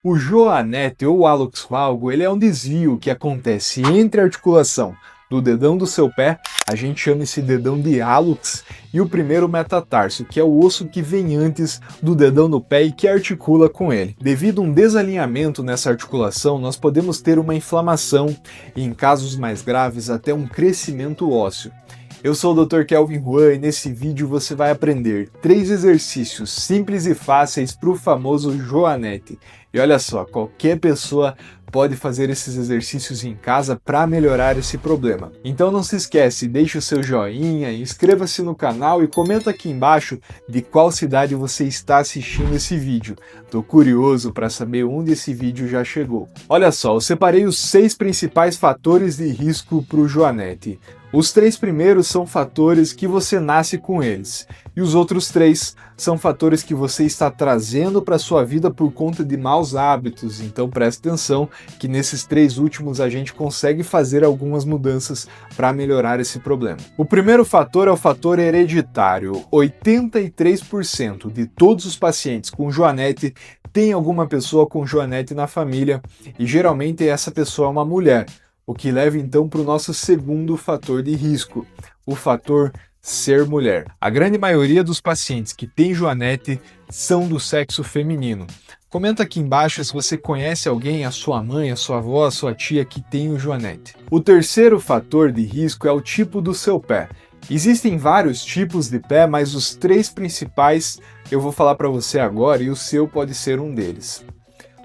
O joanete ou hallux valgo, ele é um desvio que acontece entre a articulação do dedão do seu pé, a gente chama esse dedão de hallux, e o primeiro metatarso, que é o osso que vem antes do dedão do pé e que articula com ele. Devido a um desalinhamento nessa articulação, nós podemos ter uma inflamação e, em casos mais graves, até um crescimento ósseo. Eu sou o Dr. Kelvin Juan e nesse vídeo você vai aprender 3 exercícios simples e fáceis para o famoso joanete. E olha só, qualquer pessoa pode fazer esses exercícios em casa para melhorar esse problema. Então não se esquece, deixe o seu joinha, inscreva-se no canal e comenta aqui embaixo de qual cidade você está assistindo esse vídeo. Tô curioso para saber onde esse vídeo já chegou. Olha só, eu separei os 6 principais fatores de risco para o joanete. Os 3 primeiros são fatores que você nasce com eles, e os outros 3 são fatores que você está trazendo para a sua vida por conta de maus hábitos, então preste atenção que nesses 3 últimos a gente consegue fazer algumas mudanças para melhorar esse problema. O primeiro fator é o fator hereditário. 83% de todos os pacientes com joanete tem alguma pessoa com joanete na família, e geralmente essa pessoa é uma mulher. O que leva então para o nosso segundo fator de risco, o fator ser mulher. A grande maioria dos pacientes que têm joanete são do sexo feminino. Comenta aqui embaixo se você conhece alguém, a sua mãe, a sua avó, a sua tia que tem o joanete. O terceiro fator de risco é o tipo do seu pé. Existem vários tipos de pé, mas os 3 principais eu vou falar para você agora e o seu pode ser um deles.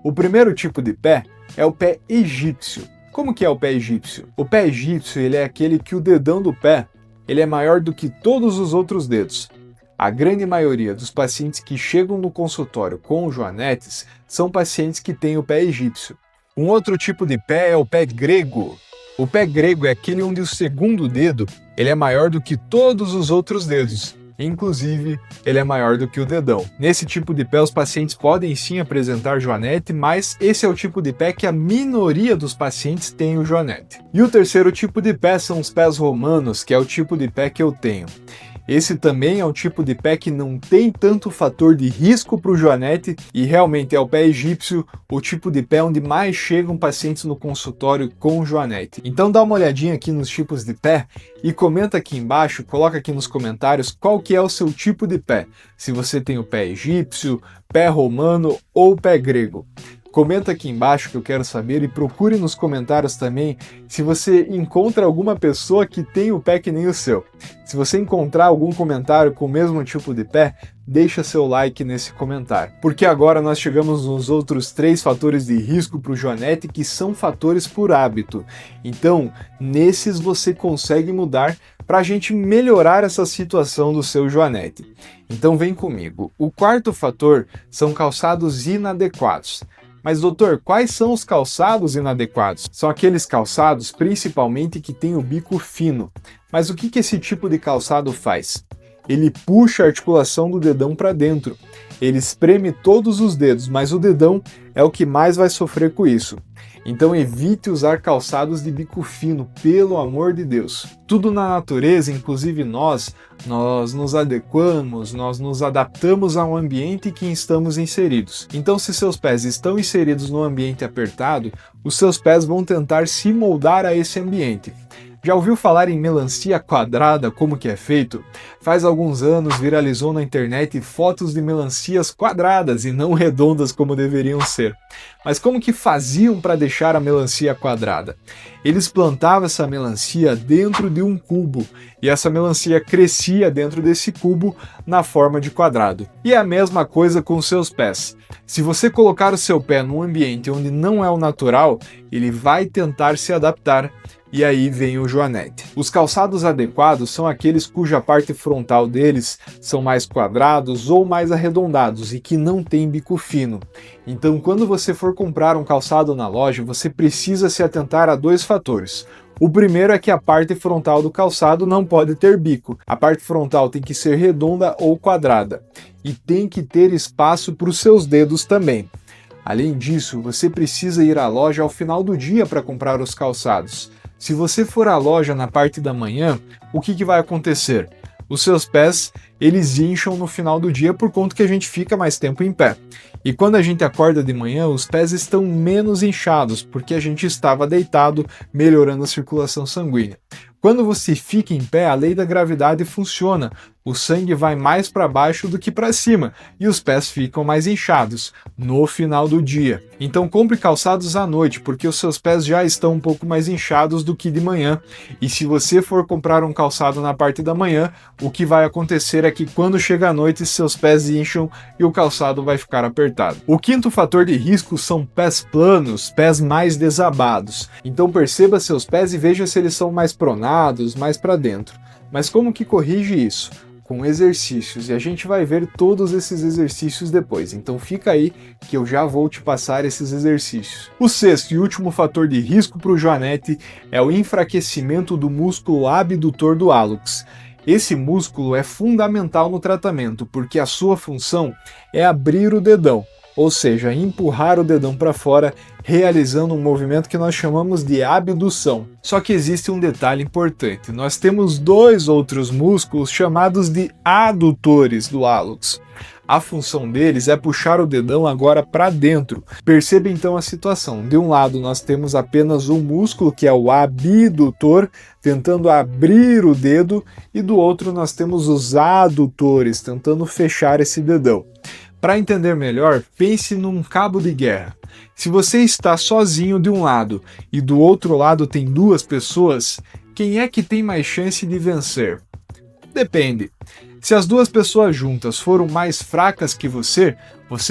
O primeiro tipo de pé é o pé egípcio. Como que é o pé egípcio? O pé egípcio ele é aquele que o dedão do pé ele é maior do que todos os outros dedos. A grande maioria dos pacientes que chegam no consultório com joanetes são pacientes que têm o pé egípcio. Um outro tipo de pé é o pé grego. O pé grego é aquele onde o segundo dedo ele é maior do que todos os outros dedos. Inclusive, ele é maior do que o dedão. Nesse tipo de pé, os pacientes podem sim apresentar joanete, mas esse é o tipo de pé que a minoria dos pacientes tem o joanete. E o terceiro tipo de pé são os pés romanos, que é o tipo de pé que eu tenho. Esse também é um tipo de pé que não tem tanto fator de risco para o joanete e realmente é o pé egípcio, o tipo de pé onde mais chegam pacientes no consultório com joanete. Então dá uma olhadinha aqui nos tipos de pé e comenta aqui embaixo, coloca aqui nos comentários qual que é o seu tipo de pé. Se você tem o pé egípcio, pé romano ou pé grego. Comenta aqui embaixo que eu quero saber e procure nos comentários também se você encontra alguma pessoa que tem o pé que nem o seu. Se você encontrar algum comentário com o mesmo tipo de pé, deixa seu like nesse comentário. Porque agora nós chegamos nos outros 3 fatores de risco para o joanete que são fatores por hábito. Então, nesses você consegue mudar para a gente melhorar essa situação do seu joanete. Então vem comigo. O quarto fator são calçados inadequados. Mas doutor, quais são os calçados inadequados? São aqueles calçados principalmente que têm o bico fino. Mas o que esse tipo de calçado faz? Ele puxa a articulação do dedão para dentro. Ele espreme todos os dedos, mas o dedão é o que mais vai sofrer com isso. Então evite usar calçados de bico fino, pelo amor de Deus. Tudo na natureza, inclusive nós nos adequamos, nós nos adaptamos ao ambiente em que estamos inseridos. Então se seus pés estão inseridos no ambiente apertado, os seus pés vão tentar se moldar a esse ambiente. Já ouviu falar em melancia quadrada, como que é feito? Faz alguns anos viralizou na internet fotos de melancias quadradas e não redondas como deveriam ser. Mas como que faziam para deixar a melancia quadrada? Eles plantavam essa melancia dentro de um cubo e essa melancia crescia dentro desse cubo na forma de quadrado. E é a mesma coisa com os seus pés. Se você colocar o seu pé num ambiente onde não é o natural, ele vai tentar se adaptar. E aí vem o joanete. Os calçados adequados são aqueles cuja parte frontal deles são mais quadrados ou mais arredondados e que não tem bico fino. Então, quando você for comprar um calçado na loja, você precisa se atentar a 2 fatores. O primeiro é que a parte frontal do calçado não pode ter bico. A parte frontal tem que ser redonda ou quadrada. E tem que ter espaço para os seus dedos também. Além disso, você precisa ir à loja ao final do dia para comprar os calçados. Se você for à loja na parte da manhã, o que vai acontecer? os seus pés eles incham no final do dia por conta que a gente fica mais tempo em pé. E quando a gente acorda de manhã, os pés estão menos inchados, porque a gente estava deitado, melhorando a circulação sanguínea. Quando você fica em pé, a lei da gravidade funciona. O sangue vai mais para baixo do que para cima e os pés ficam mais inchados no final do dia. Então compre calçados à noite, porque os seus pés já estão um pouco mais inchados do que de manhã. E se você for comprar um calçado na parte da manhã, o que vai acontecer é que quando chega a noite, seus pés incham e o calçado vai ficar apertado. O quinto fator de risco são pés planos, pés mais desabados. Então perceba seus pés e veja se eles são mais pronados, mais para dentro. Mas como que corrige isso? Com exercícios, e a gente vai ver todos esses exercícios depois, então fica aí que eu já vou te passar esses exercícios. O sexto e último fator de risco para o joanete é o enfraquecimento do músculo abdutor do hálux. Esse músculo é fundamental no tratamento, porque a sua função é abrir o dedão, ou seja, empurrar o dedão para fora, realizando um movimento que nós chamamos de abdução. Só que existe um detalhe importante, nós temos dois outros músculos chamados de adutores do hálux. A função deles é puxar o dedão agora para dentro. Perceba então a situação. De um lado nós temos apenas um músculo, que é o abdutor, tentando abrir o dedo, e do outro nós temos os adutores, tentando fechar esse dedão. Para entender melhor, pense num cabo de guerra. Se você está sozinho de um lado e do outro lado tem duas pessoas, quem é que tem mais chance de vencer? Depende. Se as duas pessoas juntas foram mais fracas que você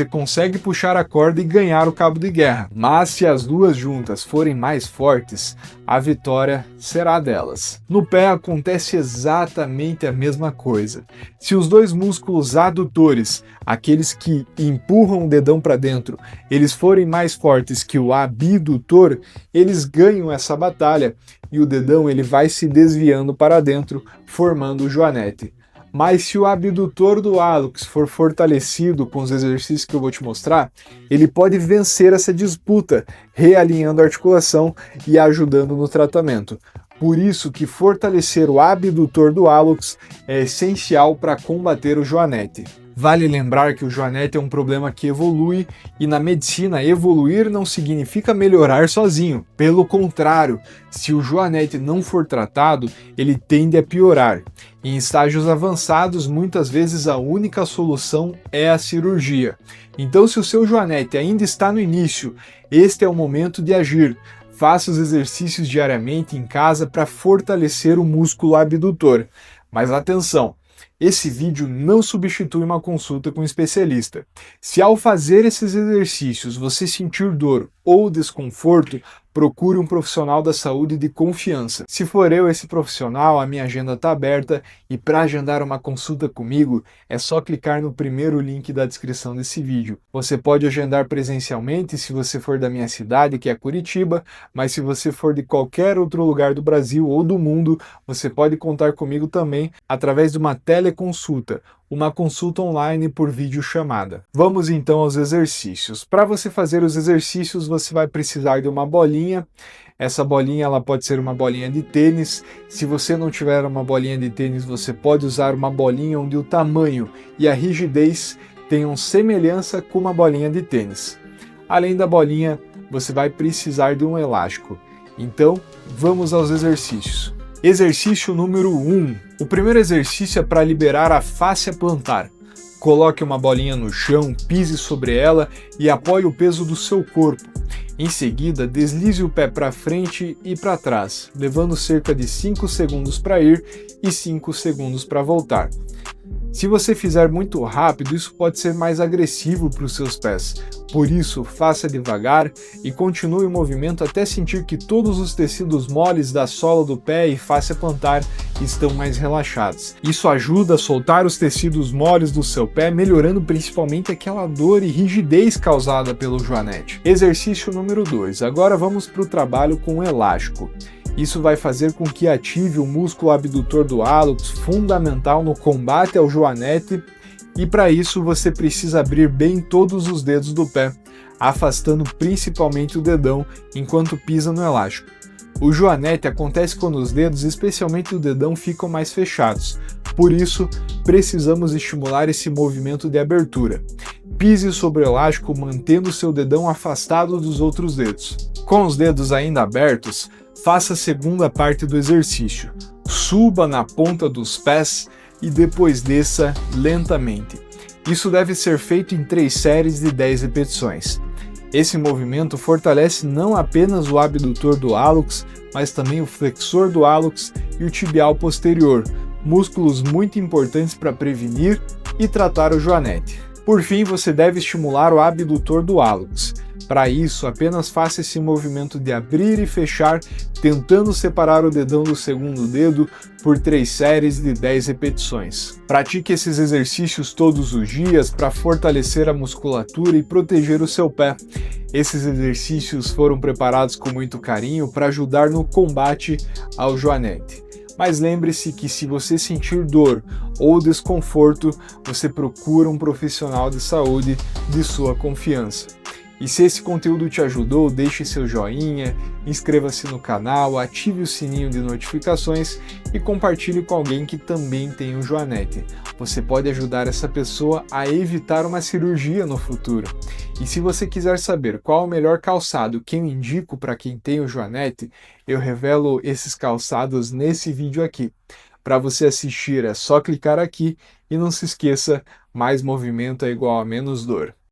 consegue puxar a corda e ganhar o cabo de guerra. Mas se as duas juntas forem mais fortes, a vitória será delas. No pé acontece exatamente a mesma coisa. Se os dois músculos adutores, aqueles que empurram o dedão para dentro, eles forem mais fortes que o abdutor, eles ganham essa batalha e o dedão ele vai se desviando para dentro, formando o joanete. Mas se o abdutor do hálux for fortalecido com os exercícios que eu vou te mostrar, ele pode vencer essa disputa, realinhando a articulação e ajudando no tratamento. Por isso que fortalecer o abdutor do hálux é essencial para combater o joanete. Vale lembrar que o joanete é um problema que evolui e na medicina evoluir não significa melhorar sozinho. Pelo contrário, se o joanete não for tratado, ele tende a piorar. Em estágios avançados, muitas vezes a única solução é a cirurgia. Então, se o seu joanete ainda está no início, este é o momento de agir. Faça os exercícios diariamente em casa para fortalecer o músculo abdutor. Mas atenção! Esse vídeo não substitui uma consulta com um especialista. Se ao fazer esses exercícios você sentir dor ou desconforto, procure um profissional da saúde de confiança. Se for eu esse profissional, a minha agenda está aberta e para agendar uma consulta comigo é só clicar no primeiro link da descrição desse vídeo. Você pode agendar presencialmente se você for da minha cidade, que é Curitiba, mas se você for de qualquer outro lugar do Brasil ou do mundo, você pode contar comigo também através de uma teleconsulta, uma consulta online por videochamada. Vamos então aos exercícios. Para você fazer os exercícios, você vai precisar de uma bolinha. Essa bolinha ela pode ser uma bolinha de tênis. Se você não tiver uma bolinha de tênis, você pode usar uma bolinha onde o tamanho e a rigidez tenham semelhança com uma bolinha de tênis. Além da bolinha, você vai precisar de um elástico. Então, vamos aos exercícios. Exercício número 1. O primeiro exercício é para liberar a fáscia plantar. Coloque uma bolinha no chão, pise sobre ela e apoie o peso do seu corpo. Em seguida, deslize o pé para frente e para trás, levando cerca de 5 segundos para ir e 5 segundos para voltar. Se você fizer muito rápido, isso pode ser mais agressivo para os seus pés. Por isso, faça devagar e continue o movimento até sentir que todos os tecidos moles da sola do pé e fáscia plantar estão mais relaxados. Isso ajuda a soltar os tecidos moles do seu pé, melhorando principalmente aquela dor e rigidez causada pelo joanete. Exercício número 2. Agora vamos para o trabalho com o elástico. Isso vai fazer com que ative o músculo abdutor do hálux, fundamental no combate ao joanete, e para isso você precisa abrir bem todos os dedos do pé, afastando principalmente o dedão enquanto pisa no elástico. O joanete acontece quando os dedos, especialmente o dedão, ficam mais fechados. Por isso, precisamos estimular esse movimento de abertura. Pise sobre o elástico mantendo seu dedão afastado dos outros dedos. Com os dedos ainda abertos, faça a segunda parte do exercício. Suba na ponta dos pés e depois desça lentamente. Isso deve ser feito em 3 séries de 10 repetições. Esse movimento fortalece não apenas o abdutor do hálux, mas também o flexor do hálux e o tibial posterior, músculos muito importantes para prevenir e tratar o joanete. Por fim, você deve estimular o abdutor do hálux. Para isso, apenas faça esse movimento de abrir e fechar, tentando separar o dedão do segundo dedo por 3 séries de 10 repetições. Pratique esses exercícios todos os dias para fortalecer a musculatura e proteger o seu pé. Esses exercícios foram preparados com muito carinho para ajudar no combate ao joanete. Mas lembre-se que se você sentir dor ou desconforto, você procura um profissional de saúde de sua confiança. E se esse conteúdo te ajudou, deixe seu joinha, inscreva-se no canal, ative o sininho de notificações e compartilhe com alguém que também tem um joanete. Você pode ajudar essa pessoa a evitar uma cirurgia no futuro. E se você quiser saber qual o melhor calçado que eu indico para quem tem o joanete, eu revelo esses calçados nesse vídeo aqui. Para você assistir é só clicar aqui e não se esqueça, mais movimento é igual a menos dor.